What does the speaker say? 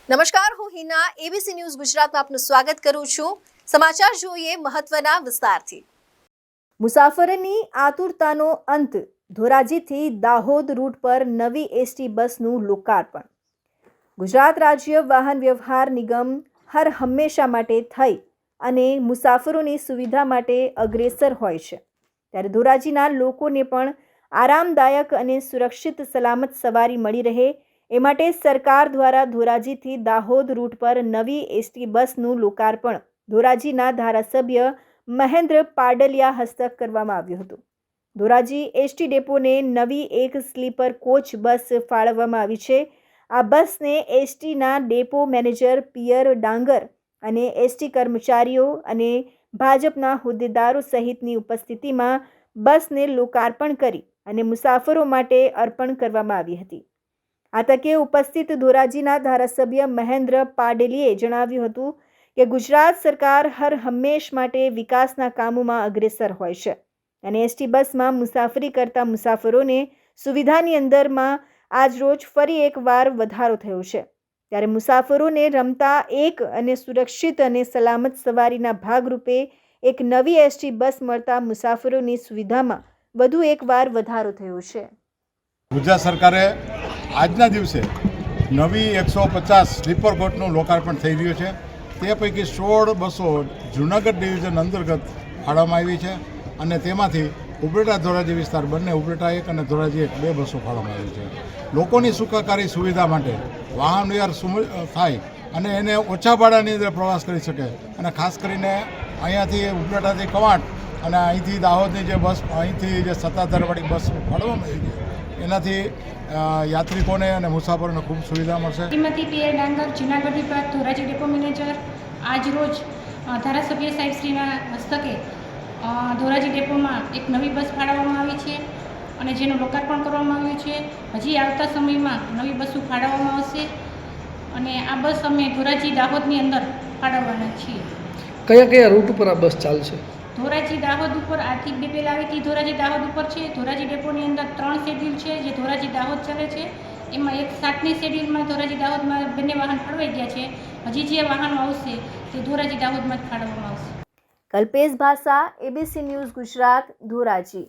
નમસ્કાર, હું Hina ABC news ગુજરાતમાં આપનું સ્વાગત કરું છું। સમાચાર જોઈએ મહત્વના વિસ્તારથી। મુસાફરોની આતુરતાનો અંત, ધોરાજીથી દાહોદ રૂટ પર નવી એસટી બસનું લોકાર્પણ। ગુજરાત રાજ્ય વાહન વ્યવહાર નિગમ હર હંમેશા માટે થઈ અને મુસાફરોની સુવિધા માટે અગ્રેસર હોય છે, ત્યારે ધોરાજીના લોકોને પણ આરામદાયક અને સુરક્ષિત સલામત સવારી મળી રહે એ માટે સરકાર દ્વારા ધોરાજીથી દાહોદ રૂટ પર નવી એસટી બસનું લોકાર્પણ ધોરાજીના ધારાસભ્ય મહેન્દ્ર પાડલિયા હસ્તક કરવામાં આવ્યું હતું। ધોરાજી એસટી ડેપોને નવી એક સ્લીપર કોચ બસ ફાળવવામાં આવી છે। આ બસને એસટીના ડેપો મેનેજર પિયર ડાંગર અને એસટી કર્મચારીઓ અને ભાજપના હોદ્દેદારો સહિતની ઉપસ્થિતિમાં બસને લોકાર્પણ કરી અને મુસાફરો માટે અર્પણ કરવામાં આવી હતી। આ તકે ઉપસ્થિત ધોરાજીના ધારાસભ્ય મહેન્દ્ર પાડલીએ જણાવ્યું હતું કે ગુજરાત સરકાર હર હંમેશ માટે વિકાસના કામોમાં અગ્રેસર હોય છે અને એસટી બસમાં મુસાફરી કરતા મુસાફરોને સુવિધાની અંદરમાં આજરોજ ફરી એકવાર વધારો થયો છે, ત્યારે મુસાફરોને રમતા એક અને સુરક્ષિત અને સલામત સવારીના ભાગરૂપે એક નવી એસટી બસ મળતા મુસાફરોની સુવિધામાં વધુ એકવાર વધારો થયો છે। ગુજરાત સરકારે આજના દિવસે નવી 150 સ્લીપર કોચનું લોકાર્પણ થઈ રહ્યું છે। તે પૈકી 16 બસો જૂનાગઢ ડિવિઝન અંતર્ગત ફાળવવામાં આવી છે અને તેમાંથી ઉપલેટા ધોરાજી વિસ્તાર બંને ઉપલેટા 1 અને ધોરાજી 1 બે બસો ફાળવવામાં આવી છે। લોકોની સુખાકારી સુવિધા માટે વાહન વ્યવહાર થાય અને એને ઓછા ભાડાની અંદર પ્રવાસ કરી શકે અને ખાસ કરીને અહીંયાથી ઉપલેટાથી કવાંટ અને અહીંથી દાહોદની જે બસ અહીંથી જે સત્તાધારવાળી બસ ફાળવવામાં આવી છે એનાથી યાત્રિકોને અને મુસાફરોને ખૂબ સુવિધા મળશે। શ્રીમતી પિયર ડાંગર, જૂનાગઢ વિભાગ ધોરાજી ડેપો મેનેજર, આજ રોજ ધારાસભ્ય સાહેબશ્રીના હસ્તકે ધોરાજી ડેપોમાં એક નવી બસ ફાળવવામાં આવી છે અને જેનું લોકાર્પણ કરવામાં આવ્યું છે। હજી આવતા સમયમાં નવી બસો ફાળવવામાં આવશે અને આ બસ અમે ધોરાજી દાહોદની અંદર ફાળવવાના છીએ। કયા કયા રૂટ ઉપર આ બસ ચાલશે? ધોરાજી દાહોદ ઉપર આર્થિક ડેપે લાવીથી ધોરાજી દાહોદ ઉપર છે। ધોરાજી ડેપોની અંદર 3 શેડ્યુલ છે જે ધોરાજી દાહોદ ચાલે છે, એમાં એક 7ની શેડ્યુલમાં ધોરાજી દાહોદમાં બંને વાહન ફાળવાઈ ગયા છે। હજી જે વાહનો આવશે તે ધોરાજી દાહોદમાં જ ફાળવવામાં આવશે। કલ્પેશ ભાષા, એબીસી ન્યૂઝ ગુજરાત, ધોરાજી।